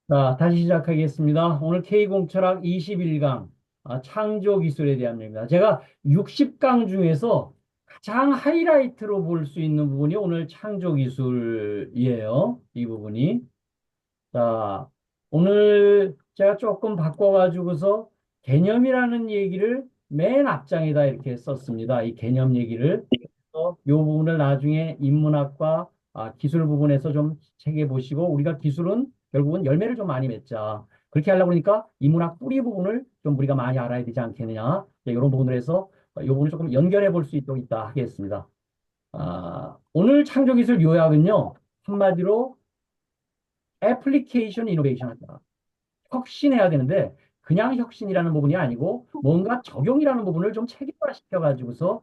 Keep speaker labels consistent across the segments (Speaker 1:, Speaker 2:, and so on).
Speaker 1: 자, 다시 시작하겠습니다. 오늘 K공철학 21강, 창조 기술에 대한 얘기입니다. 제가 60강 중에서 가장 하이라이트로 볼 수 있는 부분이 오늘 창조 기술이에요. 이 부분이. 자, 오늘 제가 조금 바꿔가지고서 개념이라는 얘기를 맨 앞장에다 이렇게 썼습니다. 이 개념 얘기를. 이 부분을 나중에 인문학과 기술 부분에서 좀 책에 보시고 우리가 기술은 결국은 열매를 좀 많이 맺자. 그렇게 하려고 그러니까 인문학 뿌리 부분을 좀 우리가 많이 알아야 되지 않겠느냐. 이런 부분을 해서 이 부분을 조금 연결해 볼 수 있도록 있다 하겠습니다. 오늘 창조기술 요약은요. 한마디로 애플리케이션 이노베이션 한다. 혁신해야 되는데 그냥 혁신이라는 부분이 아니고 뭔가 적용이라는 부분을 좀 체계화 시켜가지고서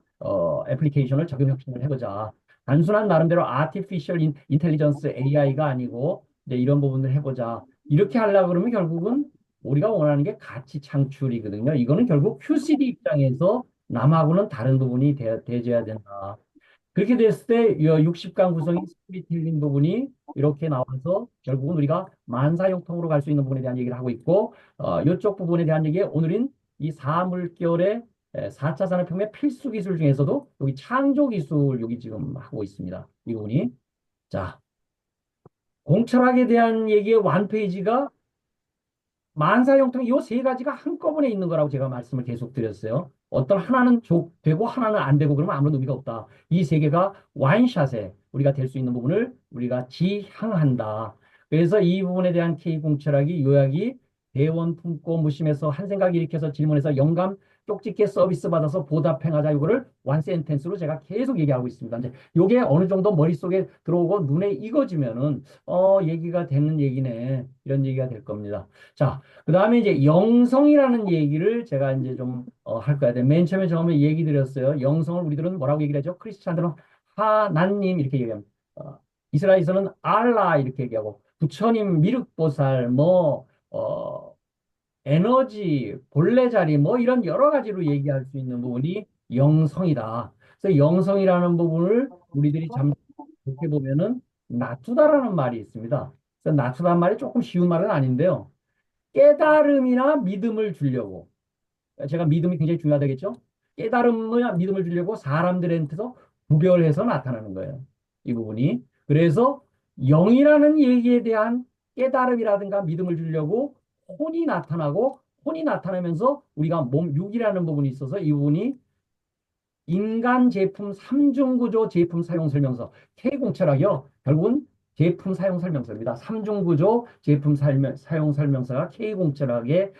Speaker 1: 애플리케이션을 적용 혁신을 해보자. 단순한 나름대로 아티피셜 인텔리전스 AI가 아니고 이제 이런 부분을 해보자. 이렇게 하려고 그러면 결국은 우리가 원하는 게 가치 창출이거든요. 이거는 결국 QCD 입장에서 남하고는 다른 부분이 돼줘야 된다. 그렇게 됐을 때 60강 구성인 스토리텔링 부분이 이렇게 나와서 결국은 우리가 만사형통으로 갈 수 있는 부분에 대한 얘기를 하고 있고 이쪽 부분에 대한 얘기 오늘은 이 사물결의 4차 산업혁명 필수 기술 중에서도 여기 창조 기술 여기 지금 하고 있습니다. 이 부분이. 자, 공철학에 대한 얘기의 완페이지가 만사형통 이 세 가지가 한꺼번에 있는 거라고 제가 말씀을 계속 드렸어요. 어떤 하나는 되고 하나는 안 되고 그러면 아무런 의미가 없다. 이 세 개가 와인샷에 우리가 될 수 있는 부분을 우리가 지향한다. 그래서 이 부분에 대한 K공철학이 요약이 대원 품고 무심해서 한 생각 일으켜서 질문해서 영감 쪽집게 서비스 받아서 보답행하자. 이거를 원 센텐스로 제가 계속 얘기하고 있습니다. 이제 요게 어느 정도 머릿속에 들어오고 눈에 익어지면은 얘기가 되는 얘기네. 이런 얘기가 될 겁니다. 자, 그 다음에 이제 영성이라는 얘기를 제가 이제 좀 할 거야. 맨 처음에 처음에 얘기 드렸어요. 영성을 우리들은 뭐라고 얘기를 하죠? 크리스찬들은 하나님 이렇게 얘기합니다. 이스라엘에서는 알라 이렇게 얘기하고 부처님 미륵보살 에너지 본래자리 뭐 이런 여러 가지로 얘기할 수 있는 부분이 영성이다. 그래서 영성이라는 부분을 우리들이 잠 이렇게 보면은 낮추다라는 말이 있습니다. 그래서 낮추다는 말이 조금 쉬운 말은 아닌데요. 깨달음이나 믿음을 주려고 제가 믿음이 굉장히 중요하다겠죠? 깨달음이나 믿음을 주려고 사람들한테서 구별해서 나타나는 거예요. 이 부분이. 그래서 영이라는 얘기에 대한 깨달음이라든가 믿음을 주려고 혼이 나타나고 혼이 나타나면서 우리가 몸 육이라는 부분이 있어서 이 부분이 인간 제품 삼중구조 제품 사용 설명서 K공철학이요. 결국은 제품 사용 설명서입니다. 삼중구조 제품 사용 설명서가 K공철학의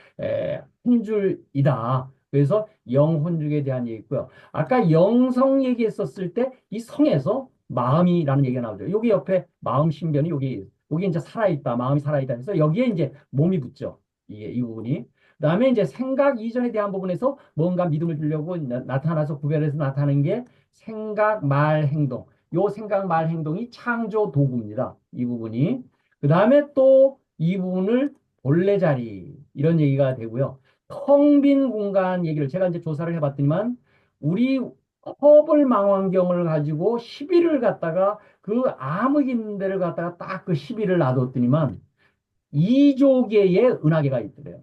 Speaker 1: 한 줄이다. 그래서 영혼죽에 대한 얘기 있고요. 아까 영성 얘기했었을 때 이 성에서 마음이라는 얘기가 나오죠. 여기 옆에 마음 신변이 여기 이제 살아있다. 마음이 살아있다. 그래서 여기에 이제 몸이 붙죠. 이게 이 부분이. 그다음에 이제 생각 이전에 대한 부분에서 뭔가 믿음을 주려고 나타나서 구별해서 나타나는 게 생각, 말, 행동. 요 생각, 말, 행동이 창조 도구입니다. 이 부분이. 그다음에 또 이 부분을 본래 자리 이런 얘기가 되고요. 텅 빈 공간 얘기를 제가 이제 조사를 해봤더니만 우리 허블 망원경을 가지고 시비를 갖다가 그 암흑 있는 데를 갖다가 딱 그 시비를 놔뒀더니만 2조 개의 은하계가 있더래요.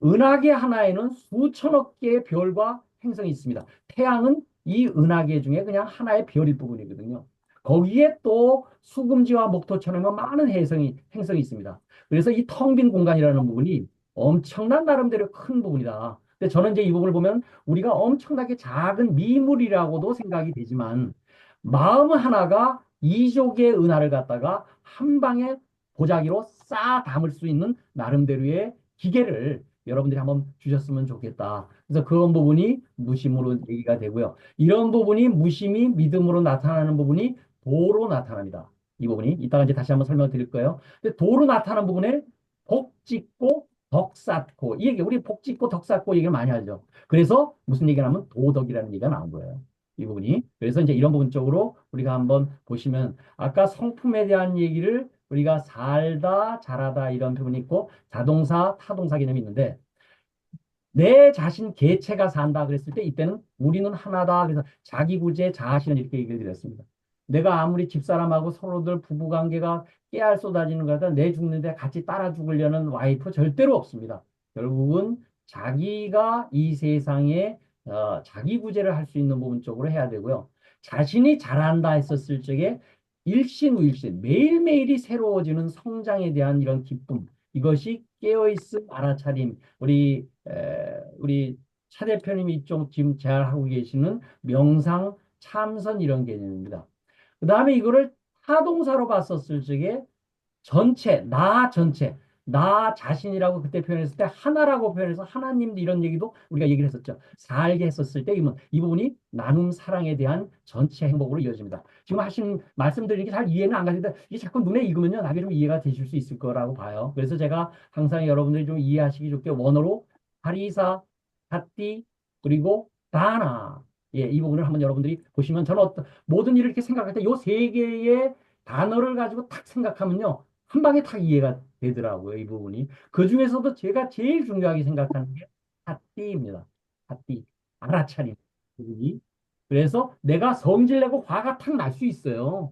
Speaker 1: 은하계 하나에는 수천억 개의 별과 행성이 있습니다. 태양은 이 은하계 중에 그냥 하나의 별일 부분이거든요. 거기에 또 수금지와 목토처럼 많은 행성이 있습니다. 그래서 이 텅 빈 공간이라는 부분이 엄청난 나름대로 큰 부분이다. 근데 저는 이제 이 부분을 보면 우리가 엄청나게 작은 미물이라고도 생각이 되지만 마음 하나가 이족의 은하를 갖다가 한 방에 보자기로 싹 담을 수 있는 나름대로의 기계를 여러분들이 한번 주셨으면 좋겠다. 그래서 그런 부분이 무심으로 얘기가 되고요. 이런 부분이 무심이 믿음으로 나타나는 부분이 도로 나타납니다. 이 부분이 이따가 이제 다시 한번 설명드릴 거예요. 근데 도로 나타나는 부분에 복 짓고 덕 쌓고 이 얘기 우리 복 짓고 덕 쌓고 얘기를 많이 하죠. 그래서 무슨 얘기를 하면 도덕이라는 얘기가 나온 거예요. 이 부분이. 그래서 이제 이런 부분 쪽으로 우리가 한번 보시면 아까 성품에 대한 얘기를 우리가 살다, 잘하다 이런 부분이 있고 자동사, 타동사 개념이 있는데 내 자신 개체가 산다 그랬을 때 이때는 우리는 하나다. 그래서 자기구제 자아실현 이렇게 얘기를 드렸습니다. 내가 아무리 집사람하고 서로들 부부관계가 깨알 쏟아지는 거다 내 죽는데 같이 따라 죽으려는 와이프 절대로 없습니다. 결국은 자기가 이 세상에 자기 구제를 할 수 있는 부분 쪽으로 해야 되고요. 자신이 잘한다 했었을 적에 일신우일신 매일매일이 새로워지는 성장에 대한 이런 기쁨 이것이 깨어있음 알아차림 우리 차 대표님이 이쪽 지금 잘 하고 계시는 명상 참선 이런 개념입니다. 그 다음에 이거를 타동사로 봤었을 적에 전체, 나 전체, 나 자신이라고 그때 표현했을 때 하나라고 표현해서 하나님 이런 얘기도 우리가 얘기를 했었죠. 살게 했었을 때 이 부분이 나눔 사랑에 대한 전체 행복으로 이어집니다. 지금 하신 말씀드리는 게 잘 이해는 안 가시는데 이게 자꾸 눈에 익으면요 나중에 좀 이해가 되실 수 있을 거라고 봐요. 그래서 제가 항상 여러분들이 좀 이해하시기 좋게 원어로 하리사, 타띠 그리고 다나 이 부분을 한번 여러분들이 보시면 저는 모든 일을 이렇게 생각할 때 이 세 개의 단어를 가지고 딱 생각하면요. 한 방에 다 이해가 되더라고요, 이 부분이. 그 중에서도 제가 제일 중요하게 생각하는 게 핫띠입니다. 핫띠. 알아차림. 부분이. 그래서 내가 성질 내고 화가 탁 날 수 있어요.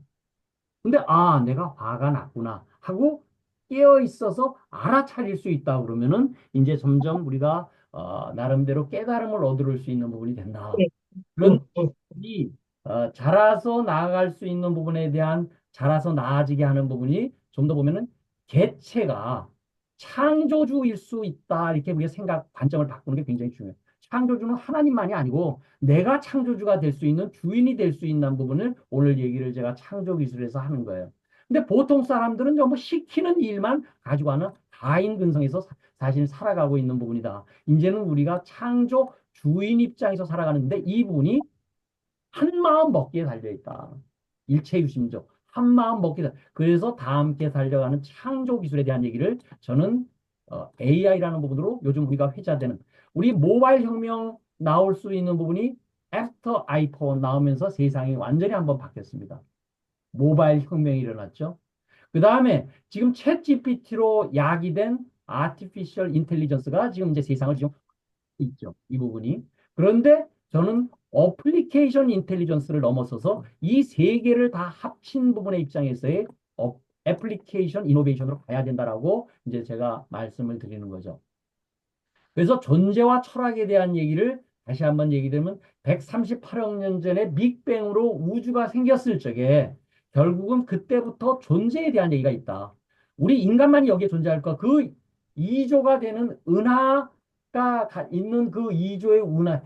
Speaker 1: 근데, 내가 화가 났구나. 하고 깨어 있어서 알아차릴 수 있다. 그러면은, 이제 점점 우리가, 나름대로 깨달음을 얻을 수 있는 부분이 된다. 그런 이 자라서 나아갈 수 있는 부분에 대한 자라서 나아지게 하는 부분이 좀 더 보면은 개체가 창조주일 수 있다 이렇게 우리가 생각 관점을 바꾸는 게 굉장히 중요해요. 창조주는 하나님만이 아니고 내가 창조주가 될 수 있는 주인이 될 수 있는 부분을 오늘 얘기를 제가 창조 기술에서 하는 거예요. 근데 보통 사람들은 전부 시키는 일만 가지고 하는 가인 근성에서 사실 살아가고 있는 부분이다. 이제는 우리가 창조 주인 입장에서 살아가는데 이 부분이 한 마음 먹기에 달려 있다. 일체유심조. 한 마음 먹기에 그래서 다 함께 달려가는 창조 기술에 대한 얘기를 저는 AI라는 부분으로 요즘 우리가 회자되는 우리 모바일 혁명 나올 수 있는 부분이 애프터 아이폰 나오면서 세상이 완전히 한번 바뀌었습니다. 모바일 혁명이 일어났죠. 그 다음에 지금 챗 GPT로 야기된 아티피셜 인텔리전스가 지금 이제 세상을 지금 있죠. 이 부분이. 그런데 저는 어플리케이션 인텔리전스를 넘어서서 이 세 개를 다 합친 부분의 입장에서의 애플리케이션 이노베이션으로 가야 된다라고 이제 제가 말씀을 드리는 거죠. 그래서 존재와 철학에 대한 얘기를 다시 한번 얘기 드리면 138억 년 전에 빅뱅으로 우주가 생겼을 적에 결국은 그때부터 존재에 대한 얘기가 있다. 우리 인간만이 여기에 존재할까? 그 2조가 되는 은하가 있는 그 2조의 은하,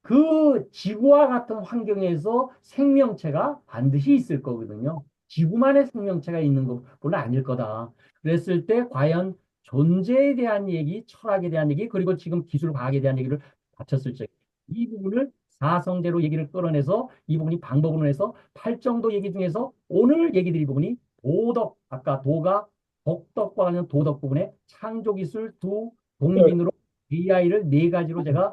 Speaker 1: 그 지구와 같은 환경에서 생명체가 반드시 있을 거거든요. 지구만의 생명체가 있는 것은 아닐 거다. 그랬을 때 과연 존재에 대한 얘기, 철학에 대한 얘기, 그리고 지금 기술 과학에 대한 얘기를 바쳤을 때 이 부분을 사성제로 얘기를 끌어내서 이 부분이 방법으로 해서 팔정도 얘기 중에서 오늘 얘기 드릴 부분이 도덕, 아까 도가 복덕과 관련 도덕 부분에 창조기술 두 독립인으로 AI를 네 가지로 제가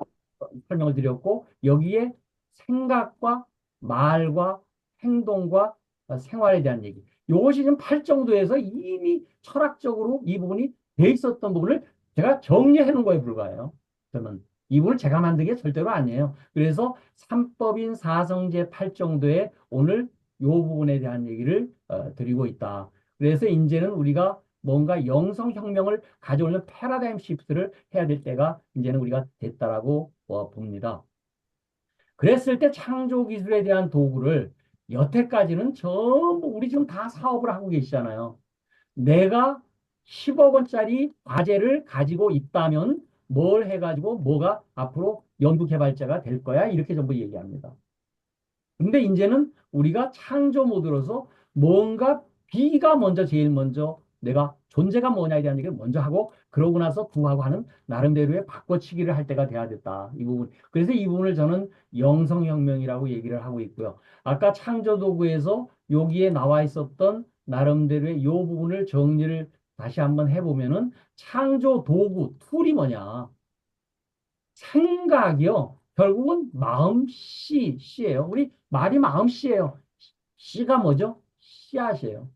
Speaker 1: 설명을 드렸고 여기에 생각과 말과 행동과 생활에 대한 얘기. 이것이 지금 8정도에서 이미 철학적으로 이 부분이 돼 있었던 부분을 제가 정리해 놓은 거에 불과해요. 저는 이 부분을 제가 만든 게 절대로 아니에요. 그래서 삼법인 사성제 8정도에 오늘 이 부분에 대한 얘기를 드리고 있다. 그래서 이제는 우리가 뭔가 영성혁명을 가져오는 패러다임 시프트를 해야 될 때가 이제는 우리가 됐다라고 봅니다. 그랬을 때 창조 기술에 대한 도구를 여태까지는 전부 우리 지금 다 사업을 하고 계시잖아요. 내가 10억 원짜리 과제를 가지고 있다면 뭘 해가지고 뭐가 앞으로 연구개발자가 될 거야 이렇게 전부 얘기합니다. 근데 이제는 우리가 창조 모드로서 뭔가 B가 먼저 제일 먼저 내가 존재가 뭐냐에 대한 얘기를 먼저 하고 그러고 나서 Do하고 하는 나름대로의 바꿔치기를 할 때가 돼야 됐다. 이 부분. 그래서 이 부분을 저는 영성혁명이라고 얘기를 하고 있고요. 아까 창조도구에서 여기에 나와 있었던 나름대로의 이 부분을 정리를 다시 한번 해보면은 창조도구, 툴이 뭐냐. 생각이요. 결국은 마음씨예요. 우리 말이 마음씨예요. 씨가 뭐죠? 씨앗이에요.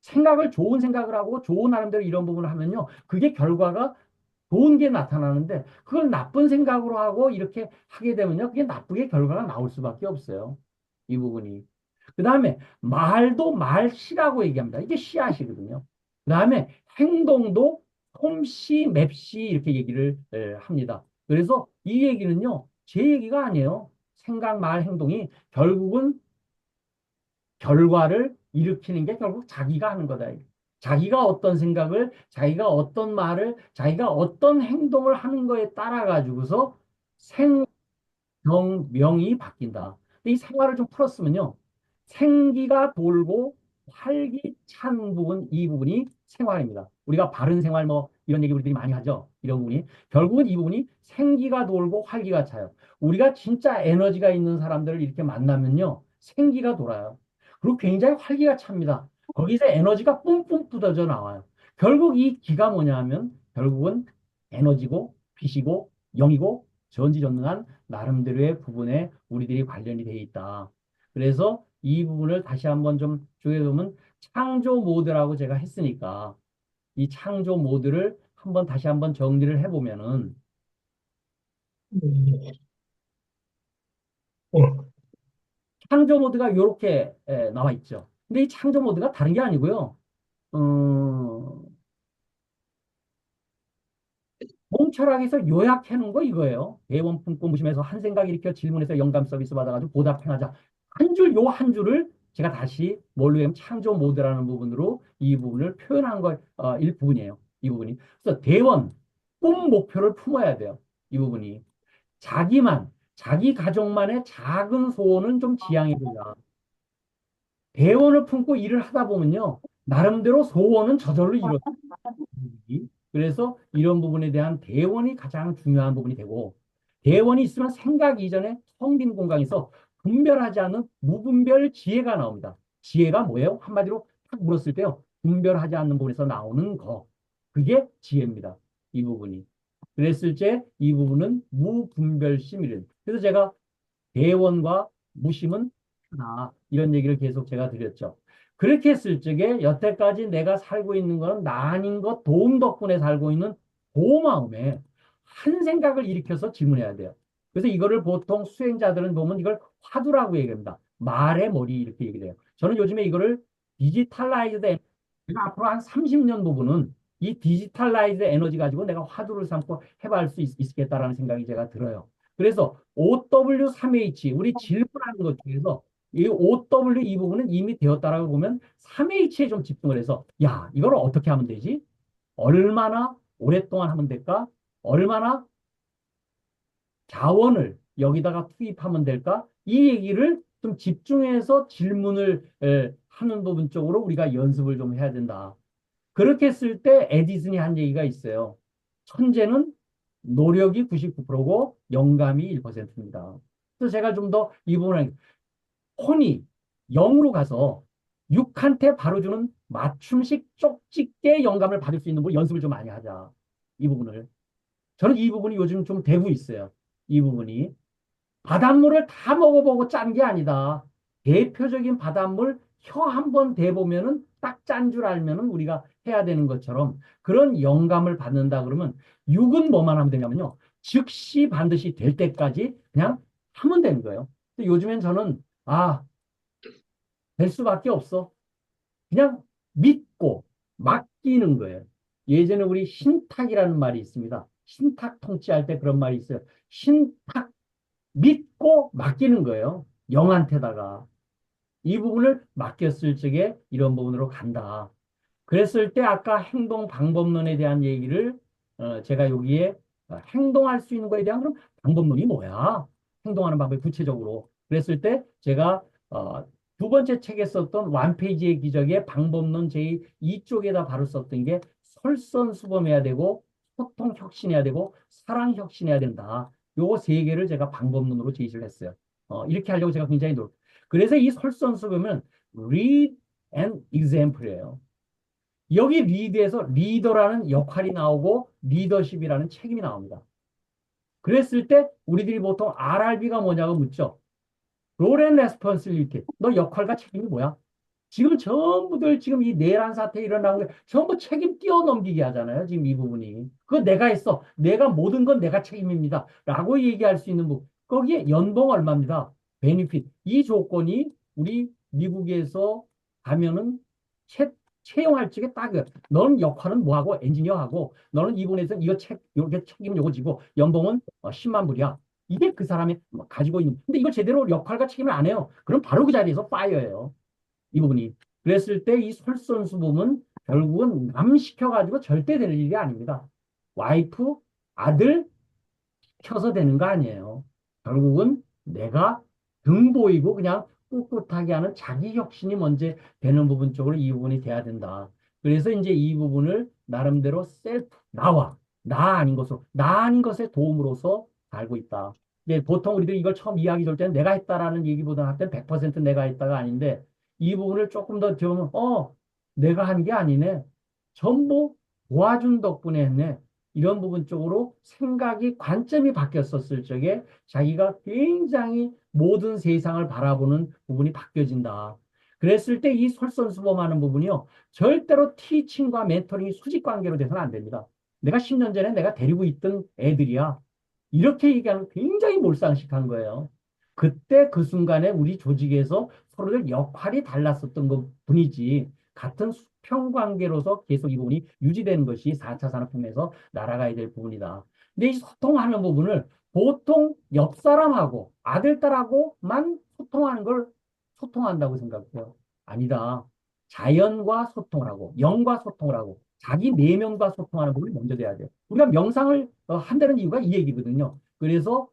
Speaker 1: 생각을 좋은 생각을 하고 좋은 나름대로 이런 부분을 하면요. 그게 결과가 좋은 게 나타나는데 그걸 나쁜 생각으로 하고 이렇게 하게 되면요. 그게 나쁘게 결과가 나올 수밖에 없어요. 이 부분이. 그 다음에 말도 말씨라고 얘기합니다. 이게 씨앗이거든요. 그 다음에 행동도 솜씨, 맵씨 이렇게 얘기를 합니다. 그래서 이 얘기는요, 제 얘기가 아니에요. 생각, 말, 행동이 결국은 결과를 일으키는 게 결국 자기가 하는 거다. 자기가 어떤 생각을, 자기가 어떤 말을, 자기가 어떤 행동을 하는 거에 따라 가지고서 명이 바뀐다. 근데 이 생활을 좀 풀었으면요. 생기가 돌고 활기찬 부분, 이 부분이 생활입니다. 우리가 바른 생활 뭐 이런 얘기 우리들이 많이 하죠. 이런 부분이. 결국은 이 부분이 생기가 돌고 활기가 차요. 우리가 진짜 에너지가 있는 사람들을 이렇게 만나면요. 생기가 돌아요. 그리고 굉장히 활기가 찹니다. 거기서 에너지가 뿜뿜 쏟아져 나와요. 결국 이 기가 뭐냐 하면 결국은 에너지고 빛이고 영이고 전지전능한 나름대로의 부분에 우리들이 관련이 돼 있다. 그래서 이 부분을 다시 한번 좀 쪼개보면 창조 모드라고 제가 했으니까 이 창조 모드를 한번 다시 한번 정리를 해보면은
Speaker 2: 어,
Speaker 1: 창조 모드가 이렇게 나와 있죠. 근데 이 창조 모드가 다른 게 아니고요. 어, 몽철학에서 요약해 놓은 거 이거예요. 대원 품고 무심해서 한 생각 일으켜 질문해서 영감 서비스 받아가지고 보답 행하자. 한 줄, 요 한 줄을 제가 다시 뭘로 하면 창조 모드라는 부분으로 이 부분을 표현한 거, 일부분이에요. 이 부분이. 그래서 대원, 꿈 목표를 품어야 돼요. 이 부분이. 자기만, 자기 가족만의 작은 소원은 좀 지양해 보자. 대원을 품고 일을 하다 보면요. 나름대로 소원은 저절로 이루어져요. 그래서 이런 부분에 대한 대원이 가장 중요한 부분이 되고 대원이 있으면 생각 이전에 성빈 공간에서 분별하지 않는 무분별 지혜가 나옵니다. 지혜가 뭐예요? 한마디로 딱 물었을 때요. 분별하지 않는 부분에서 나오는 거. 그게 지혜입니다. 이 부분이. 그랬을 때 이 부분은 무분별심이래. 그래서 제가 대원과 무심은 하나 이런 얘기를 계속 제가 드렸죠. 그렇게 했을 적에 여태까지 내가 살고 있는 것은 나 아닌 것 도움 덕분에 살고 있는 고마움에 한 생각을 일으켜서 질문해야 돼요. 그래서 이거를 보통 수행자들은 보면 이걸 화두라고 얘기합니다. 말의 머리 이렇게 얘기해요. 저는 요즘에 이거를 디지털라이즈드 내가 앞으로 한 30년 부분은 이 디지털라이즈드 에너지 가지고 내가 화두를 삼고 해볼 수 있겠다라는 생각이 제가 들어요. 그래서 OW3H 우리 질문하는 것 중에서 이 OW 이 부분은 이미 되었다라고 보면 3H에 좀 집중을 해서 야 이걸 어떻게 하면 되지? 얼마나 오랫동안 하면 될까? 얼마나 자원을 여기다가 투입하면 될까? 이 얘기를 좀 집중해서 질문을 하는 부분 쪽으로 우리가 연습을 좀 해야 된다. 그렇게 했을 때 에디슨이 한 얘기가 있어요. 천재는 노력이 99%고 영감이 1%입니다. 그래서 제가 좀 더 이 부분을 혼이 0으로 가서 6한테 바로 주는 맞춤식 쪽집게 영감을 받을 수 있는 걸 연습을 좀 많이 하자. 이 부분을. 저는 이 부분이 요즘 좀 되고 있어요. 이 부분이. 바닷물을 다 먹어보고 짠 게 아니다. 대표적인 바닷물 혀 한 번 대보면은 딱 짠 줄 알면은 우리가 해야 되는 것처럼 그런 영감을 받는다 그러면 육은 뭐만 하면 되냐면요. 즉시 반드시 될 때까지 그냥 하면 되는 거예요. 근데 요즘엔 저는 될 수밖에 없어. 그냥 믿고 맡기는 거예요. 예전에 우리 신탁이라는 말이 있습니다. 신탁 통치할 때 그런 말이 있어요. 신탁 믿고 맡기는 거예요. 영한테다가. 이 부분을 맡겼을 적에 이런 부분으로 간다. 그랬을 때 아까 행동 방법론에 대한 얘기를 제가 여기에 행동할 수 있는 거에 대한 그럼 방법론이 뭐야? 행동하는 방법이 구체적으로. 그랬을 때 제가 두 번째 책에 썼던 완페이지의 기적의 방법론 제 이쪽에다 바로 썼던 게 솔선수범해야 되고 소통 혁신해야 되고 사랑 혁신해야 된다. 요거 세 개를 제가 방법론으로 제시를 했어요. 이렇게 하려고 제가 굉장히 그래서 이 솔선수범은 read and example이에요. 여기 리드에서 리더라는 역할이 나오고 리더십이라는 책임이 나옵니다. 그랬을 때 우리들이 보통 RRB가 뭐냐고 묻죠. 롤앤 레스폰시빌리티. 너 역할과 책임이 뭐야? 지금 전부들 지금 이 내란 사태 일어나는 게 전부 책임 뛰어넘기게 하잖아요. 지금 이 부분이. 그거 내가 했어. 내가 모든 건 내가 책임입니다. 라고 얘기할 수 있는 부분. 거기에 연봉 얼마입니다. 베니핏. 이 조건이 우리 미국에서 가면은 채용할 적에 딱이야. 너는 역할은 뭐하고 엔지니어하고 너는 이분에서 이거 요게 책임 요거 지고 연봉은 10만 불이야. 이게 그 사람이 가지고 있는. 근데 이걸 제대로 역할과 책임을 안 해요. 그럼 바로 그 자리에서 파이어예요. 이 부분이. 그랬을 때 이 솔선수범은 결국은 남 시켜가지고 절대 될 일이 아닙니다. 와이프, 아들, 켜서 되는 거 아니에요. 결국은 내가 등 보이고 그냥 꿋꿋하게 하는 자기 혁신이 먼저 되는 부분 쪽으로 이 부분이 돼야 된다. 그래서 이제 이 부분을 나름대로 셀프, 나 아닌 것으로, 나 아닌 것에 도움으로서 알고 있다. 이제 보통 우리들이 이걸 처음 이야기 줄 때는 내가 했다라는 얘기보다 할 때 100% 내가 했다가 아닌데 이 부분을 조금 더 들으면, 내가 한 게 아니네. 전부 도와준 덕분에 했네. 이런 부분 쪽으로 생각이 관점이 바뀌었었을 적에 자기가 굉장히 모든 세상을 바라보는 부분이 바뀌어진다. 그랬을 때 이 솔선수범하는 부분이요. 절대로 티칭과 멘토링이 수직 관계로 돼서는 안 됩니다. 내가 10년 전에 내가 데리고 있던 애들이야. 이렇게 얘기하면 굉장히 몰상식한 거예요. 그때 그 순간에 우리 조직에서 서로들 역할이 달랐었던 것 뿐이지 같은 수평 관계로서 계속 이 부분이 유지되는 것이 4차 산업혁명에서 날아가야 될 부분이다. 근데 이 소통하는 부분을 보통 옆 사람하고 아들, 딸하고만 소통하는 걸 소통한다고 생각해요. 아니다. 자연과 소통을 하고, 영과 소통을 하고, 자기 내면과 소통하는 부분이 먼저 돼야 돼요. 우리가 명상을 한다는 이유가 이 얘기거든요. 그래서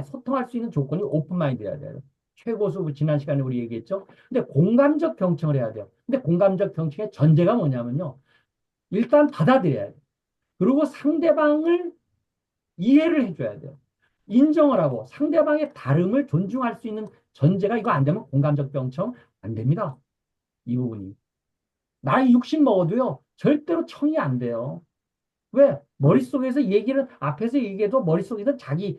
Speaker 1: 소통할 수 있는 조건이 오픈마인드여야 돼요. 최고수 지난 시간에 우리 얘기했죠. 근데 공감적 경청을 해야 돼요. 근데 공감적 경청의 전제가 뭐냐면요. 일단 받아들여야 돼요. 그리고 상대방을 이해를 해줘야 돼요. 인정을 하고 상대방의 다름을 존중할 수 있는 전제가 이거 안 되면 공감적 경청 안 됩니다. 이 부분이. 나이 60 먹어도요. 절대로 청이 안 돼요. 왜? 머릿속에서 얘기를 앞에서 얘기해도 머릿속에서 자기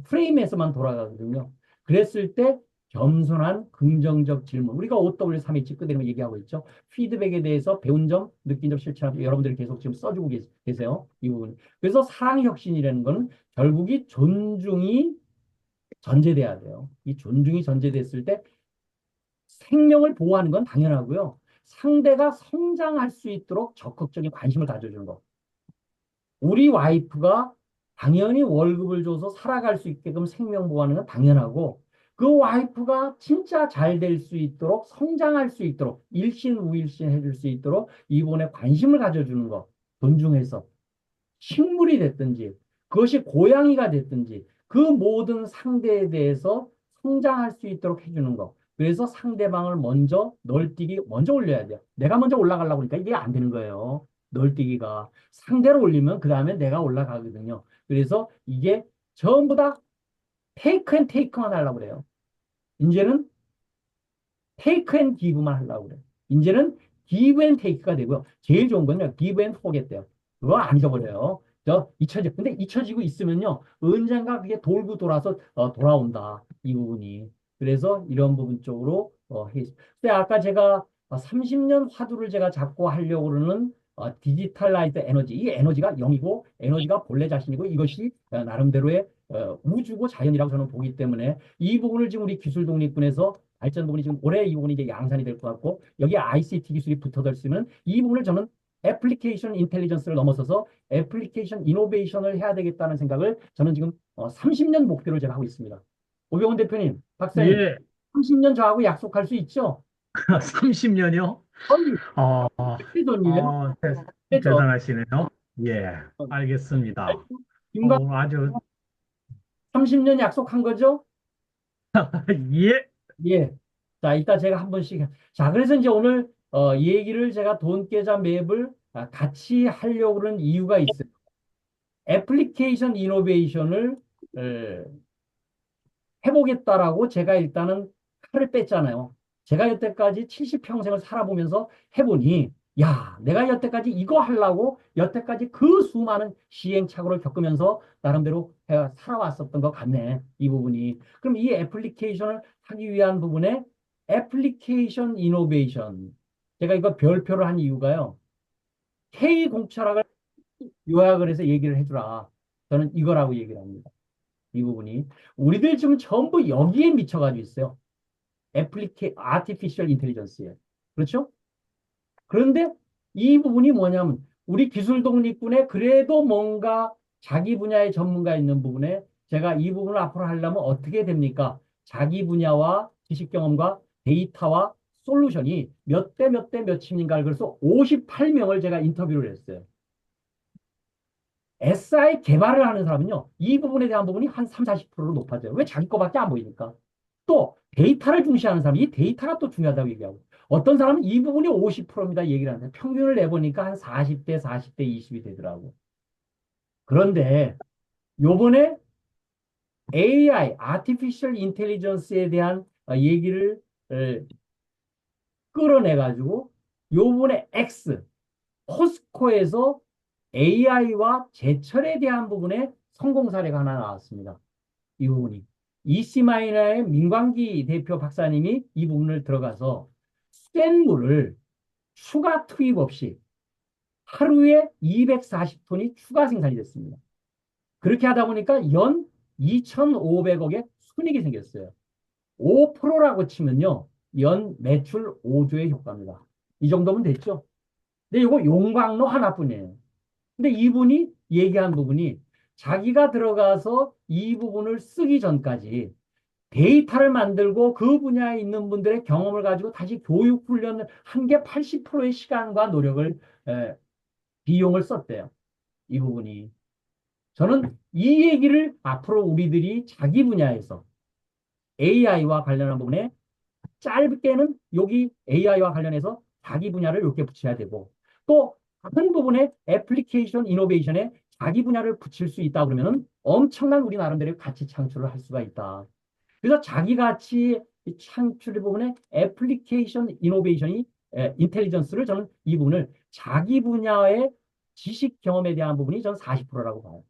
Speaker 1: 프레임에서만 돌아가거든요. 그랬을 때 겸손한 긍정적 질문. 우리가 OW327 그대로 얘기하고 있죠. 피드백에 대해서 배운 점, 느낀 점, 실천한 점 여러분들이 계속 지금 써주고 계세요. 이 부분. 그래서 사랑 혁신이라는 거는 결국이 존중이 전제돼야 돼요. 이 존중이 전제됐을 때 생명을 보호하는 건 당연하고요. 상대가 성장할 수 있도록 적극적인 관심을 가져주는 거. 우리 와이프가 당연히 월급을 줘서 살아갈 수 있게끔 생명 보호하는 건 당연하고 그 와이프가 진짜 잘 될 수 있도록 성장할 수 있도록 일신 우일신 해줄 수 있도록 이분에 관심을 가져주는 거 존중해서 식물이 됐든지 그것이 고양이가 됐든지 그 모든 상대에 대해서 성장할 수 있도록 해주는 거. 그래서 상대방을 먼저 널뛰기 먼저 올려야 돼요. 내가 먼저 올라가려고 하니까 이게 안 되는 거예요. 널뛰기가. 상대로 올리면 그 다음에 내가 올라가거든요. 그래서 이게 전부 다 테이크 앤 테이크만 하려고 그래요. 이제는 테이크 앤 기브만 하려고 그래요. 이제는 기브 앤 테이크가 되고요. 제일 좋은 건요. 기브 앤 포겟돼요. 그거 안 잊어버려요. 근데 잊혀지고 있으면요. 언젠가 그게 돌고 돌아서 돌아온다. 이 부분이. 그래서 이런 부분 쪽으로 해 있습니다. 근데 아까 제가 30년 화두를 제가 잡고 하려고 그러는 디지털라이즈 에너지. 이 에너지가 영이고 에너지가 본래 자신이고 이것이 나름대로의 우주고 자연이라고 저는 보기 때문에 이 부분을 지금 우리 기술 독립군에서 발전 부분이 지금 올해 이 부분이 이제 양산이 될 것 같고 여기에 ICT 기술이 붙어들 수 있는 이 부분을 저는 애플리케이션 인텔리전스를 넘어서서 애플리케이션 이노베이션을 해야 되겠다는 생각을 저는 지금 30년 목표를 제가 하고 있습니다. 오병훈 대표님, 박사님,
Speaker 2: 예,
Speaker 1: 30년 저하고 약속할 수 있죠?
Speaker 2: 30년이요?
Speaker 1: 거의
Speaker 2: 어,
Speaker 1: 돈이에요. 그죠?
Speaker 2: 대단하시네요. 예, 알겠습니다.
Speaker 1: 김과
Speaker 2: 아주,
Speaker 1: 30년 약속한 거죠?
Speaker 2: 예,
Speaker 1: 예. 자, 이따 제가 한 번씩. 자, 그래서 이제 오늘 얘기를 제가 돈 계좌 맵을 같이 하려고 그러는 이유가 있어요. 애플리케이션 이노베이션을 해보겠다라고 제가 일단은 칼을 뺐잖아요. 제가 여태까지 70평생을 살아보면서 해보니, 야, 내가 여태까지 이거 하려고 여태까지 그 수많은 시행착오를 겪으면서 나름대로 살아왔었던 것 같네. 이 부분이. 그럼 이 애플리케이션을 하기 위한 부분에 애플리케이션 이노베이션. 제가 이거 별표를 한 이유가요. K 공철학을 요약을 해서 얘기를 해주라. 저는 이거라고 얘기를 합니다. 이 부분이. 우리들 지금 전부 여기에 미쳐가지고 있어요. 아티피셜 인텔리전스예요. 그렇죠? 그런데 이 부분이 뭐냐면 우리 기술 독립군에 그래도 뭔가 자기 분야의 전문가 있는 부분에 제가 이 부분을 앞으로 하려면 어떻게 됩니까? 자기 분야와 지식 경험과 데이터와 솔루션이 몇 대 몇 대 몇십인가 그래서 58명을 제가 인터뷰를 했어요. SI 개발을 하는 사람은요, 이 부분에 대한 부분이 한 3, 40%로 높아져요. 왜 자기 거밖에 안 보이니까. 또 데이터를 중시하는 사람이 이 데이터가 또 중요하다고 얘기하고 어떤 사람은 이 부분이 50%입니다 얘기를 하는데 평균을 내보니까 한 40대, 40대, 20이 되더라고. 그런데 요번에 AI, Artificial Intelligence에 대한 얘기를 끌어내가지고 요번에 포스코에서 AI와 제철에 대한 부분에 성공 사례가 하나 나왔습니다. 이 부분이. 이시마이나의 민광기 대표 박사님이 이 부분을 들어가서 수돗물을 추가 투입 없이 하루에 240톤이 추가 생산이 됐습니다. 그렇게 하다 보니까 연 2,500억의 순이익이 생겼어요. 5%라고 치면요. 연 매출 5조의 효과입니다. 이 정도면 됐죠. 근데 이거 용광로 하나뿐이에요. 근데 이분이 얘기한 부분이 자기가 들어가서 이 부분을 쓰기 전까지 데이터를 만들고 그 분야에 있는 분들의 경험을 가지고 다시 교육 훈련을 한 게 80%의 시간과 노력을 비용을 썼대요. 이 부분이. 저는 이 얘기를 앞으로 우리들이 자기 분야에서 AI와 관련한 부분에 짧게는 여기 AI와 관련해서 자기 분야를 이렇게 붙여야 되고 또 다른 부분에 애플리케이션 이노베이션에 자기 분야를 붙일 수 있다 그러면은 엄청난 우리 나름대로 가치 창출을 할 수가 있다. 그래서 자기 가치 창출 부분에 애플리케이션 이노베이션이 인텔리전스를 저는 이 부분을 자기 분야의 지식 경험에 대한 부분이 저는 40%라고 봐요.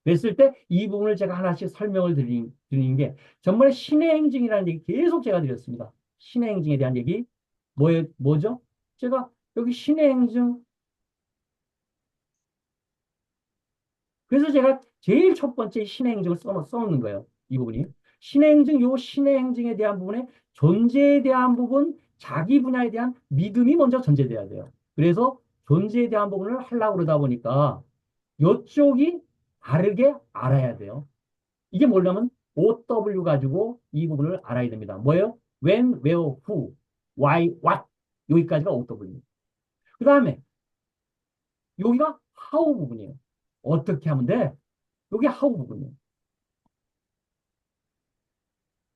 Speaker 1: 그랬을 때 이 부분을 제가 하나씩 설명을 드리는 게 전번에 신의 행징이라는 얘기 계속 제가 드렸습니다. 신의 행징에 대한 얘기 뭐죠? 제가 여기 신의 행징 그래서 제가 제일 첫 번째 신의 행징을 써놓는 거예요. 이 부분이. 신의 행징, 요 신의 행징에 대한 부분에 존재에 대한 부분, 자기 분야에 대한 믿음이 먼저 전제돼야 돼요. 그래서 존재에 대한 부분을 하려고 그러다 보니까 요쪽이 다르게 알아야 돼요. 이게 뭐냐면 OW 가지고 이 부분을 알아야 됩니다. 뭐예요? When, where, who, why, what 여기까지가 OW입니다. 그 다음에 여기가 how 부분이에요. 어떻게 하면 돼? 여기 how 부분이에요.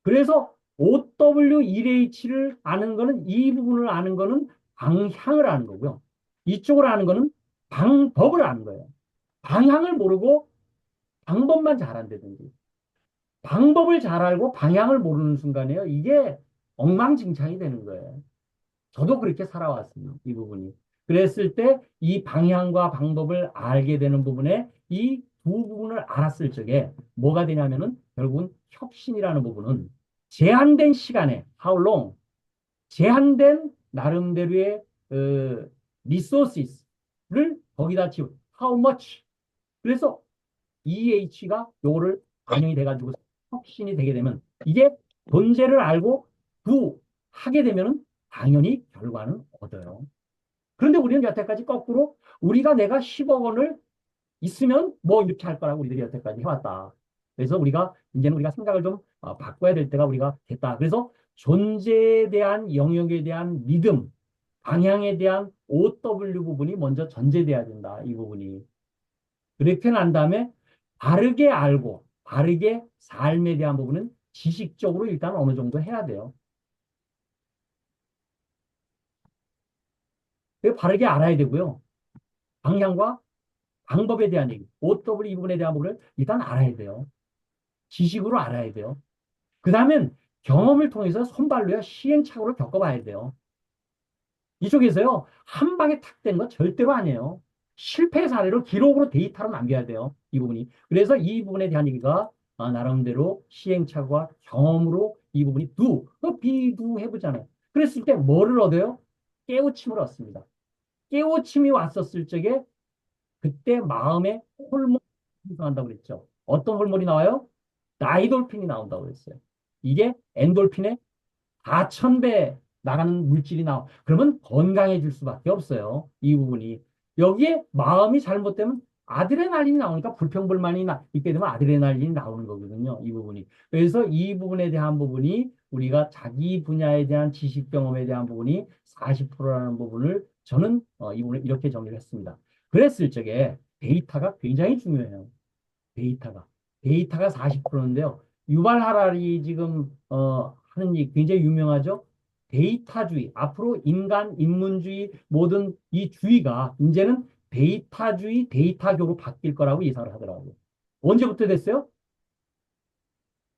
Speaker 1: 그래서 OW1H를 아는 거는 이 부분을 아는 거는 방향을 아는 거고요. 이쪽을 아는 거는 방법을 아는 거예요. 방향을 모르고 방법만 잘한다든지 방법을 잘 알고 방향을 모르는 순간에요. 이게 엉망진창이 되는 거예요. 저도 그렇게 살아왔습니다. 이 부분이. 그랬을 때 이 방향과 방법을 알게 되는 부분에 이 두 부분을 알았을 적에 뭐가 되냐면은 결국은 혁신이라는 부분은 제한된 시간에 how long 제한된 나름대로의 resources를 거기다 지우 how much 그래서 EH가 요거를 반영이 돼가지고 혁신이 되게 되면 이게 존재를 알고 하게 되면은 당연히 결과는 얻어요. 그런데 우리는 여태까지 거꾸로 우리가 내가 10억 원을 있으면 뭐 이렇게 할 거라고 우리들이 여태까지 해왔다. 그래서 우리가 이제는 우리가 생각을 좀 바꿔야 될 때가 우리가 됐다. 그래서 존재에 대한 영역에 대한 믿음, 방향에 대한 OW 부분이 먼저 전제돼야 된다. 이 부분이. 그렇게 난 다음에 바르게 알고 바르게 삶에 대한 부분은 지식적으로 일단 어느 정도 해야 돼요. 바르게 알아야 되고요. 방향과 방법에 대한 얘기, OW 이 부분에 대한 부분을 일단 알아야 돼요. 지식으로 알아야 돼요. 그 다음엔 경험을 통해서 손발로야 시행착오를 겪어봐야 돼요. 이쪽에서요, 한 방에 탁 된 거 절대로 아니에요. 실패 사례로 기록으로 데이터로 남겨야 돼요. 이 부분이. 그래서 이 부분에 대한 얘기가 나름대로 시행착오와 경험으로 이 부분이 be, 해보잖아요. 그랬을 때 뭐를 얻어요? 깨우침을 얻습니다. 깨우침이 왔었을 적에 그때 마음에 호르몬이 생성한다고 그랬죠. 어떤 호르몬이 나와요? 나이돌핀이 나온다고 그랬어요. 이게 엔돌핀의 4,000배 나가는 물질이 나와. 그러면 건강해질 수밖에 없어요. 이 부분이. 여기에 마음이 잘못되면 아드레날린이 나오니까 불평불만이 있게 되면 아드레날린이 나오는 거거든요. 이 부분이. 그래서 이 부분에 대한 부분이 우리가 자기 분야에 대한 지식 경험에 대한 부분이 40%라는 부분을 저는 이 부분을 이렇게 정리를 했습니다. 그랬을 적에 데이터가 굉장히 중요해요. 데이터가. 데이터가 40%인데요. 유발 하라리 지금 하는 얘기 굉장히 유명하죠. 데이터주의. 앞으로 인간, 인문주의 모든 이 주의가 이제는 데이터주의, 데이터교로 바뀔 거라고 예상을 하더라고요. 언제부터 됐어요?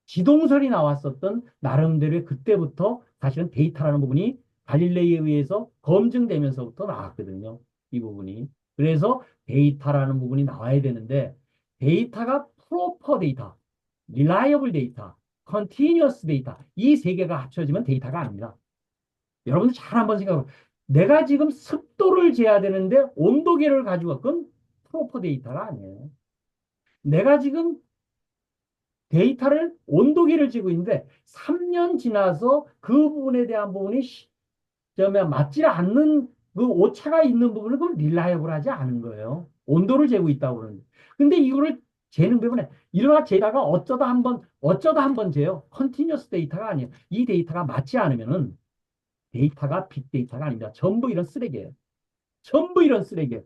Speaker 1: 지동설이 나왔었던 나름대로의 그때부터 사실은 데이터라는 부분이 갈릴레이에 의해서 검증되면서부터 나왔거든요. 이 부분이. 그래서 데이터라는 부분이 나와야 되는데 데이터가 프로퍼 데이터, 리라이어블 데이터, 컨티뉴어스 데이터 이 세 개가 합쳐지면 데이터가 아닙니다. 여러분들 잘 한번 생각해 보세요. 내가 지금 습도를 재야 되는데 온도계를 가지고 그건 프로퍼 데이터가 아니에요. 내가 지금 데이터를 온도계를 쥐고 있는데 3년 지나서 그 부분에 대한 부분이 맞지 않는 그 오차가 있는 부분은 그걸 릴라이어블하지 않은 거예요. 온도를 재고 있다고 그러는데. 근데 이거를 재는 부분에 이러다 재다가 어쩌다 한번 재요. 컨티뉴어스 데이터가 아니에요. 이 데이터가 맞지 않으면은 데이터가 빅데이터가 아닙니다. 전부 이런 쓰레기예요. 전부 이런 쓰레기예요.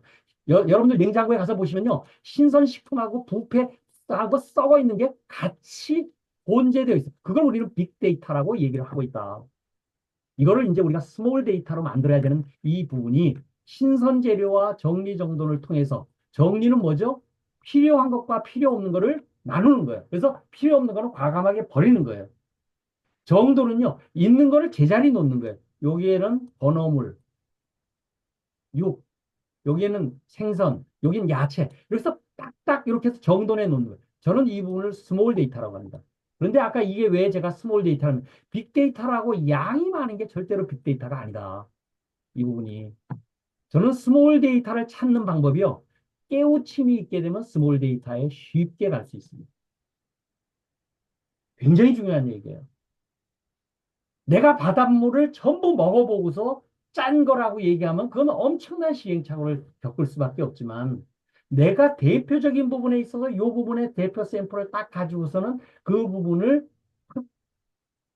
Speaker 1: 여러분들 냉장고에 가서 보시면요. 신선식품하고 부패하고 썩어 있는 게 같이 혼재되어 있어요. 그걸 우리는 빅데이터라고 얘기를 하고 있다. 이거를 이제 우리가 스몰 데이터로 만들어야 되는 이 부분이 신선 재료와 정리정돈을 통해서 정리는 뭐죠? 필요한 것과 필요 없는 거를 나누는 거예요. 그래서 필요 없는 거는 과감하게 버리는 거예요. 정도는요, 있는 거를 제자리 놓는 거예요. 여기에는 건어물, 육, 여기에는 생선, 여기는 야채. 그래서 딱딱 이렇게 해서 정돈해 놓는 거예요. 저는 이 부분을 스몰 데이터라고 합니다. 그런데 아까 이게 왜 제가 스몰 데이터는 빅데이터라고 양이 많은 게 절대로 빅데이터가 아니다. 이 부분이. 저는 스몰 데이터를 찾는 방법이요. 깨우침이 있게 되면 스몰 데이터에 쉽게 갈 수 있습니다. 굉장히 중요한 얘기예요. 내가 바닷물을 전부 먹어보고서 짠 거라고 얘기하면 그건 엄청난 시행착오를 겪을 수밖에 없지만 내가 대표적인 부분에 있어서 이 부분의 대표 샘플을 딱 가지고서는 그 부분을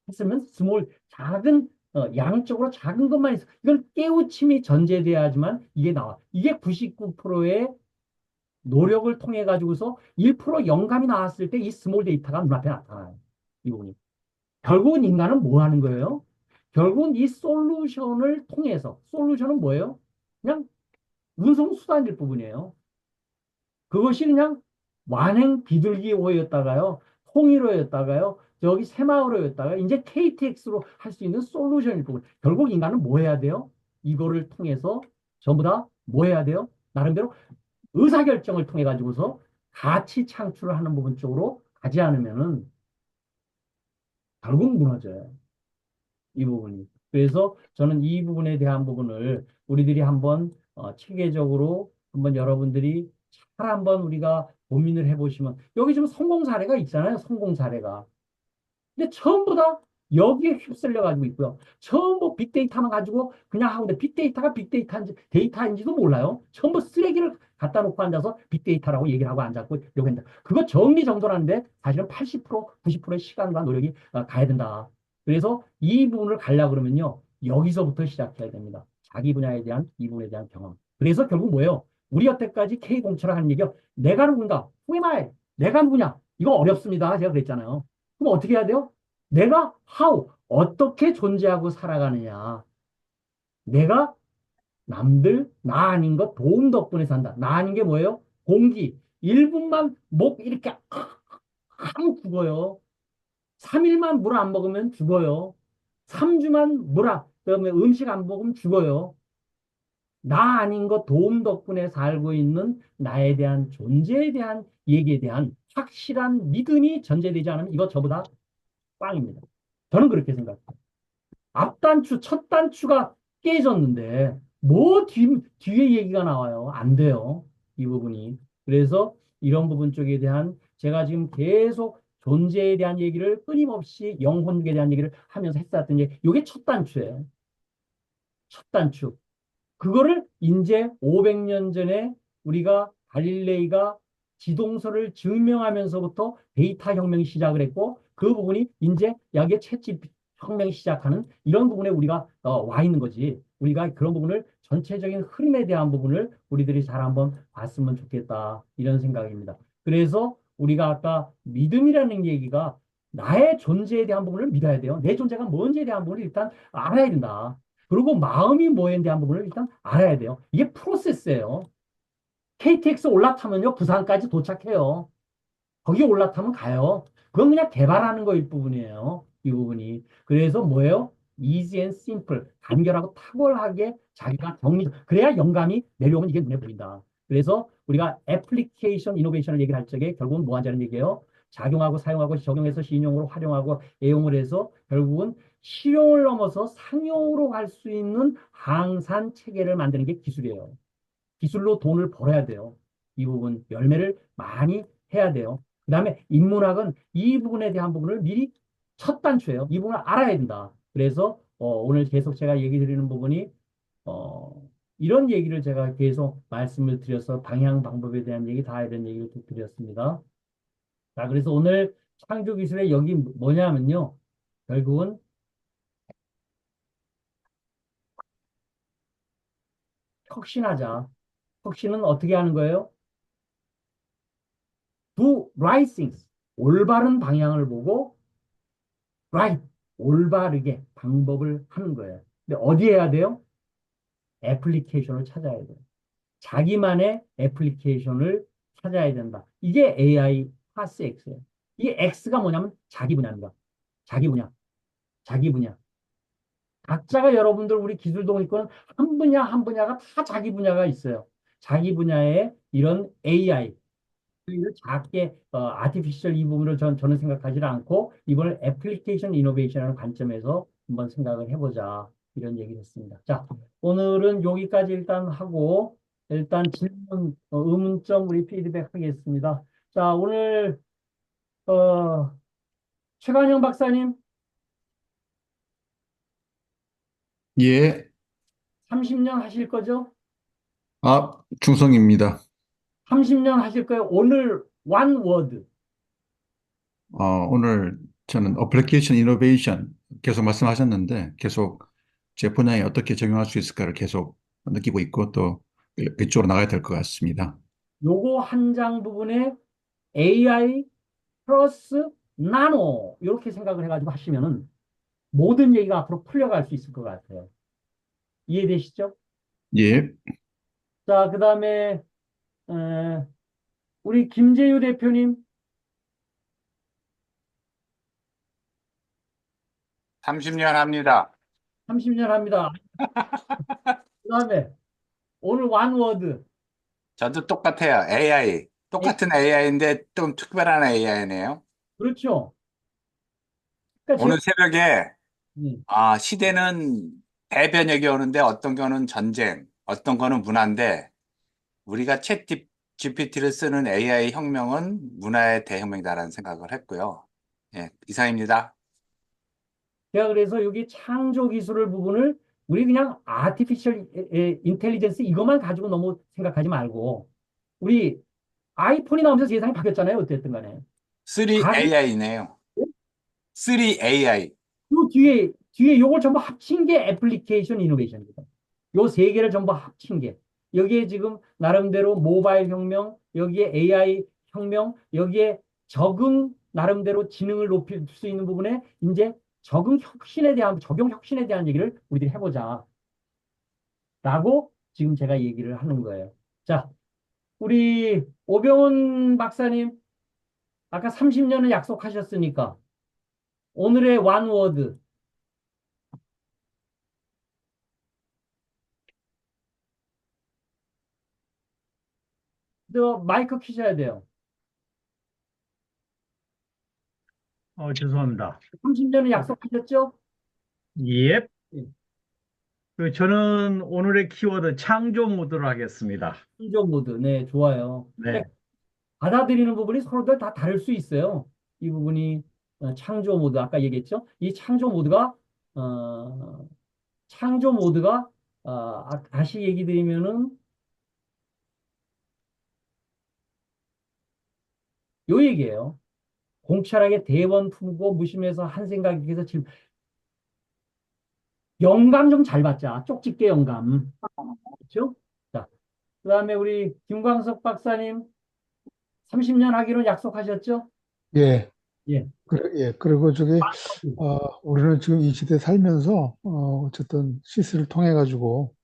Speaker 1: 했으면 스몰 작은 양적으로 작은 것만 있어. 이건 깨우침이 전제돼야지만 이게 나와. 이게 99%의 노력을 통해 가지고서 1% 영감이 나왔을 때 이 스몰 데이터가 눈앞에 나타나요. 이 부분이. 결국은 인간은 뭐 하는 거예요? 결국은 이 솔루션을 통해서, 솔루션은 뭐예요? 그냥 운송수단일 부분이에요. 그것이 그냥 완행 비둘기호였다가요, 홍일호였다가요, 저기 새마을호였다가 이제 KTX로 할 수 있는 솔루션일 부분. 결국 인간은 뭐 해야 돼요? 이거를 통해서 전부 다 뭐 해야 돼요? 나름대로 의사결정을 통해 가지고서 가치 창출을 하는 부분 쪽으로 가지 않으면은 결국 무너져요. 이 부분이. 그래서 저는 이 부분에 대한 부분을 우리들이 한번 체계적으로 한번 여러분들이 잘 한번 우리가 고민을 해보시면 여기 지금 성공 사례가 있잖아요. 성공 사례가. 근데 전부 다 여기에 휩쓸려 가지고 있고요. 전부 빅데이터만 가지고 그냥 하고 있는데 빅데이터가 데이터인지도 몰라요. 전부 쓰레기를 갖다 놓고 앉아서 빅데이터라고 얘기를 하고 앉았고 여기 있다. 그거 정리정돈하는데 사실은 80% 90%의 시간과 노력이 가야 된다. 그래서 이 부분을 가려고 그러면요. 여기서부터 시작해야 됩니다. 자기 분야에 대한 이 부분에 대한 경험. 그래서 결국 뭐예요? 우리 여태까지 K공처럼 하는 얘기요. 내가 누군가? Who am I? 내가 누구냐? 이거 어렵습니다. 제가 그랬잖아요. 그럼 어떻게 해야 돼요? 내가 how 어떻게 존재하고 살아가느냐. 내가 남들 나 아닌 것 도움 덕분에 산다. 나 아닌 게 뭐예요? 공기. 1분만 목 이렇게 하면 죽어요. 3일만 물 안 먹으면 죽어요. 3주만 그다음에 음식 안 먹으면 죽어요. 나 아닌 것 도움 덕분에 살고 있는 나에 대한 존재에 대한 얘기에 대한 확실한 믿음이 전제되지 않으면 이거 저보다 꽝입니다. 저는 그렇게 생각해요. 앞단추, 첫 단추가 깨졌는데, 뒤에 얘기가 나와요. 안 돼요. 이 부분이. 그래서 이런 부분 쪽에 대한 제가 지금 계속 존재에 대한 얘기를 끊임없이 영혼에 대한 얘기를 하면서 했었던 게 이게 첫 단추예요. 첫 단추. 그거를 이제 500년 전에 우리가 갈릴레이가 지동설을 증명하면서부터 데이터 혁명이 시작을 했고 그 부분이 이제 약의 채집 혁명이 시작하는 이런 부분에 우리가 와 있는 거지. 우리가 그런 부분을 전체적인 흐름에 대한 부분을 우리들이 잘 한번 봤으면 좋겠다. 이런 생각입니다. 그래서 우리가 아까 믿음이라는 얘기가 나의 존재에 대한 부분을 믿어야 돼요. 내 존재가 뭔지에 대한 부분을 일단 알아야 된다. 그리고 마음이 뭐에 대한 부분을 일단 알아야 돼요. 이게 프로세스예요. KTX 올라타면요, 부산까지 도착해요. 거기 올라타면 가요. 그건 그냥 개발하는 거일 부분이에요. 이 부분이. 그래서 뭐예요? easy and simple. 간결하고 탁월하게 자기가 그래야 영감이 내려오면 이게 눈에 보인다. 그래서 우리가 애플리케이션 이노베이션을 얘기를 할 적에 결국은 뭐 하자는 얘기예요? 작용하고 사용하고 적용해서 신용으로 활용하고 애용을 해서 결국은 실용을 넘어서 상용으로 갈 수 있는 항산 체계를 만드는 게 기술이에요. 기술로 돈을 벌어야 돼요. 이 부분 열매를 많이 해야 돼요. 그 다음에 인문학은 이 부분에 대한 부분을 미리 첫 단추예요. 이 부분을 알아야 된다. 그래서 오늘 계속 제가 얘기 드리는 부분이 이런 얘기를 제가 계속 말씀을 드려서 방향 방법에 대한 얘기 다 이런 얘기를 드렸습니다. 자, 그래서 오늘 창조기술의 여기 뭐냐면요. 결국은 혁신하자. 혁신은 어떻게 하는 거예요? Do right things. 올바른 방향을 보고 right. 올바르게 방법을 하는 거예요. 근데 어디 해야 돼요? 애플리케이션을 찾아야 돼요. 자기만의 애플리케이션을 찾아야 된다. 이게 AI 파스 X예요. 이 X가 뭐냐면 자기 분야입니다. 자기 분야. 자기 분야. 각자가 여러분들 우리 기술동익과는 한 분야 한 분야가 다 자기 분야가 있어요. 자기 분야의 이런 AI, 를 작게 아티피셜 이 부분을 저는 생각하지 않고 이번을 애플리케이션 이노베이션이라는 관점에서 한번 생각을 해보자 이런 얘기를 했습니다. 자, 오늘은 여기까지 일단 하고 일단 질문, 의문점 우리 피드백 하겠습니다. 자, 오늘 최관영 박사님
Speaker 3: 예,
Speaker 1: 30년 하실 거죠?
Speaker 3: 중성입니다.
Speaker 1: 30년 하실 거예요. 오늘 one word.
Speaker 3: 오늘 저는 어플리케이션 이노베이션 계속 말씀하셨는데 계속 제 분야에 어떻게 적용할 수 있을까를 계속 느끼고 있고 또 이쪽으로 나가야 될 것 같습니다.
Speaker 1: 요거 한 장 부분에 AI 플러스 나노 이렇게 생각을 해가지고 하시면은 모든 얘기가 앞으로 풀려갈 수 있을 것 같아요. 이해되시죠?
Speaker 3: 예,
Speaker 1: 자, 그 다음에 우리 김재유 대표님
Speaker 4: 30년 합니다.
Speaker 1: 30년 합니다. 그 다음에 오늘 원워드
Speaker 4: 저도 똑같아요. AI. 똑같은 AI인데 좀 특별한 AI네요.
Speaker 1: 그렇죠? 그러니까 제가
Speaker 4: 오늘 새벽에
Speaker 1: 음,
Speaker 4: 시대는 대변혁이 오는데 어떤 거는 전쟁, 어떤 거는 문화인데 우리가 챗 GPT를 쓰는 AI 혁명은 문화의 대혁명이다라는 생각을 했고요. 예, 이상입니다.
Speaker 1: 제가 그래서 여기 창조 기술을 부분을 우리 그냥 아티피셜 인텔리전스 이것만 가지고 너무 생각하지 말고 우리 아이폰이 나오면서 세상이 바뀌었잖아요. 어쨌든 간에.
Speaker 4: 3AI네요. 3AI.
Speaker 1: 요 뒤에 요걸 전부 합친 게 애플리케이션 이노베이션입니다. 요 세 개를 전부 합친 게. 여기에 지금 나름대로 모바일 혁명, 여기에 AI 혁명, 여기에 적응 나름대로 지능을 높일 수 있는 부분에 이제 적용 혁신에 대한 얘기를 우리들이 해보자. 라고 지금 제가 얘기를 하는 거예요. 자, 우리 오병훈 박사님, 아까 30년을 약속하셨으니까 오늘의 원워드 저 마이크 키셔야 돼요.
Speaker 2: 죄송합니다.
Speaker 1: 30년을 약속하셨죠?
Speaker 2: 예.
Speaker 1: 예.
Speaker 2: 저는 오늘의 키워드 창조 모드로 하겠습니다.
Speaker 1: 긍정 모드. 네, 좋아요.
Speaker 2: 네.
Speaker 1: 그러니까 받아들이는 부분이 서로들 다 다를 수 있어요. 이 부분이 창조 모드 아까 얘기했죠? 이 어, 창조 모드가 다시 얘기 드리면은 요 얘기예요. 공철하게 대번 품고 무심해서 한 생각이 해서 지금 영감 좀 잘 받자. 쪽집게 영감. 그렇죠? 자, 그다음에 우리 김광석 박사님 30년 하기로 약속하셨죠?
Speaker 5: 예,
Speaker 1: 예.
Speaker 5: 예. 그리고 우리는 지금 이 시대에 살면서, 어쨌든 시스를 통해 가지고,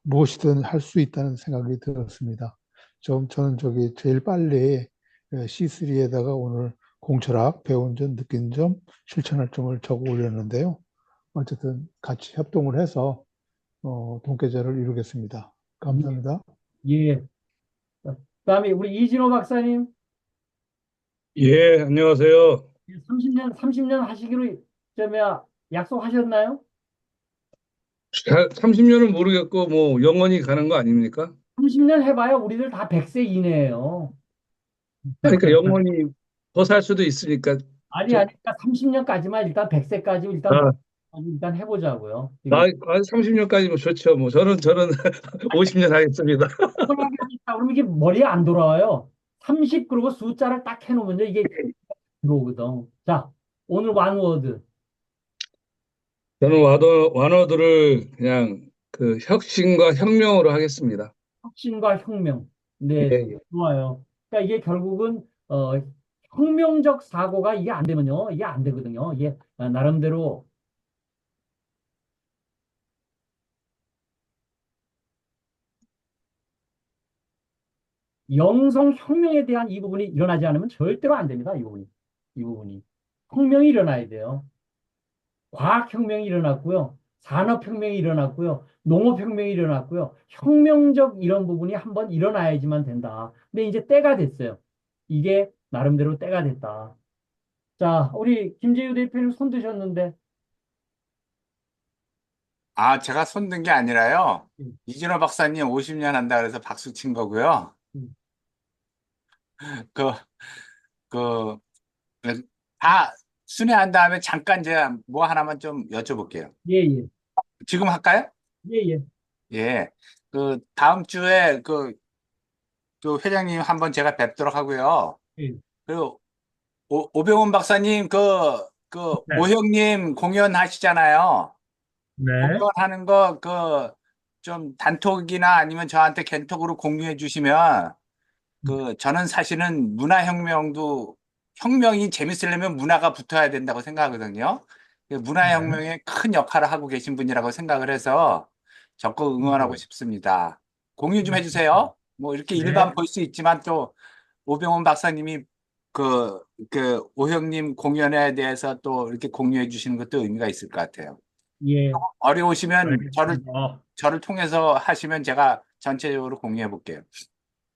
Speaker 5: 무엇이든 할 수 있다는 생각이 들었습니다. 저는 제일 빨리 C3에다가 오늘 공철학 배운 점, 느낀 점, 실천할 점을 적어 올렸는데요. 어쨌든 같이 협동을 해서, 동계자를 이루겠습니다. 감사합니다.
Speaker 1: 예. 자, 그다음에 우리 이진호 박사님
Speaker 6: 예, 안녕하세요.
Speaker 1: 30년 하시기로 약속하셨나요?
Speaker 6: 30년은 모르겠고, 뭐, 영원히 가는 거 아닙니까?
Speaker 1: 30년 해봐야 우리들 다 100세 이내예요.
Speaker 6: 그러니까 영원히 더 살 수도 있으니까,
Speaker 1: 아니,
Speaker 6: 저,
Speaker 1: 아니, 그러니까 30년까지만 일단 100세까지
Speaker 6: 아,
Speaker 1: 일단 해보자고요. 지금.
Speaker 6: 30년까지면 좋죠. 뭐, 저는 50년 하겠습니다.
Speaker 1: 그러면 이게 머리에 안 돌아와요. 30 그리고 숫자를 딱 해놓으면 이게 들어오거든. 자, 오늘 완워드.
Speaker 6: 저는 완어들을 그냥 그 혁신과 혁명으로 하겠습니다.
Speaker 1: 혁신과 혁명.
Speaker 6: 예,
Speaker 1: 네,
Speaker 6: 예.
Speaker 1: 좋아요. 그러니까 이게 결국은 혁명적 사고가 이게 안 되면요, 이게 안 되거든요. 이게 나름대로 영성 혁명에 대한 이 부분이 일어나지 않으면 절대로 안 됩니다. 이 부분이 혁명이 일어나야 돼요. 과학혁명이 일어났고요. 산업혁명이 일어났고요. 농업혁명이 일어났고요. 혁명적 이런 부분이 한번 일어나야지만 된다. 근데 이제 때가 됐어요. 이게 나름대로 때가 됐다. 자, 우리 김재유 대표님 손 드셨는데,
Speaker 4: 제가 손든 게 아니라요.
Speaker 1: 음,
Speaker 4: 이진호 박사님 50년 한다 그래서 박수 친 거고요.
Speaker 1: 음,
Speaker 4: 그, 그, 다 순회한 다음에 잠깐 제가 뭐 하나만 좀 여쭤볼게요.
Speaker 1: 예, 예,
Speaker 4: 지금 할까요?
Speaker 1: 예, 예,
Speaker 4: 예. 다음 주에 그 회장님 한번 제가 뵙도록 하고요.
Speaker 1: 예.
Speaker 4: 그리고 오병훈 박사님
Speaker 2: 네,
Speaker 4: 오형님 공연하시잖아요.
Speaker 2: 네,
Speaker 4: 공연하는 거 좀 단톡이나 아니면 저한테 겐톡으로 공유해 주시면 저는 사실은 혁명이 재밌으려면 문화가 붙어야 된다고 생각하거든요.
Speaker 2: 네,
Speaker 4: 문화혁명에 큰 역할을 하고 계신 분이라고 생각을 해서 적극 응원하고 싶습니다. 공유 좀 해주세요. 뭐 이렇게
Speaker 2: 네,
Speaker 4: 일반 볼 수 있지만 또 오병훈 박사님이 오형님 공연에 대해서 또 이렇게 공유해 주시는 것도 의미가 있을 것 같아요.
Speaker 1: 예.
Speaker 4: 어려우시면
Speaker 2: 알겠습니다.
Speaker 4: 저를 통해서 하시면 제가 전체적으로 공유해 볼게요.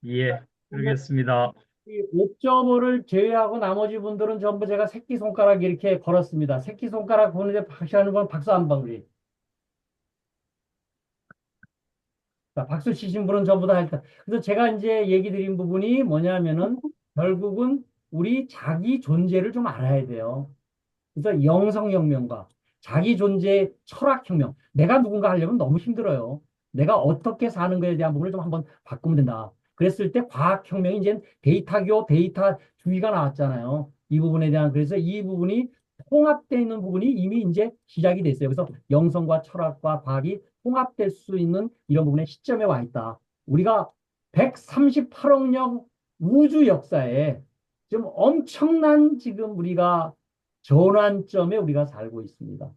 Speaker 2: 예, 알겠습니다.
Speaker 1: 이 옵저버를 제외하고 나머지 분들은 전부 제가 새끼손가락 이렇게 걸었습니다. 새끼손가락 보는데 박수하는 건 박수 한 방 우리. 자, 박수 치신 분은 전부 다 했다. 그래서 제가 이제 얘기 드린 부분이 뭐냐면은 결국은 우리 자기 존재를 좀 알아야 돼요. 그래서 영성혁명과 자기 존재 철학혁명. 내가 누군가 하려면 너무 힘들어요. 내가 어떻게 사는 거에 대한 부분을 좀 한번 바꾸면 된다. 그랬을 때 과학혁명이 이제 데이터교, 데이터주의가 나왔잖아요. 이 부분에 대한, 그래서 이 부분이 통합되어 있는 부분이 이미 이제 시작이 됐어요. 그래서 영성과 철학과 과학이 통합될 수 있는 이런 부분의 시점에 와 있다. 우리가 138억 년 우주 역사에 지금 엄청난 지금 우리가 전환점에 우리가 살고 있습니다.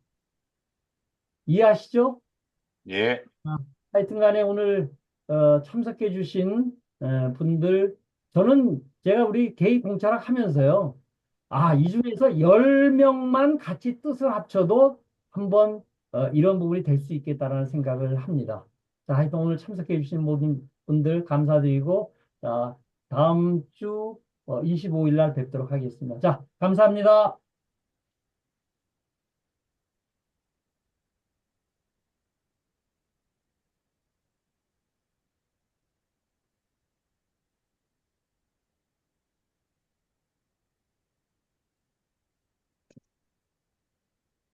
Speaker 1: 이해하시죠?
Speaker 4: 예.
Speaker 1: 하여튼 간에 오늘 참석해 주신 분들, 저는 제가 우리 개인 공차락 하면서요. 이 중에서 10명만 같이 뜻을 합쳐도 한번 이런 부분이 될 수 있겠다라는 생각을 합니다. 자, 하여튼 오늘 참석해 주신 모든 분들 감사드리고, 다음 주 25일 날 뵙도록 하겠습니다. 자, 감사합니다.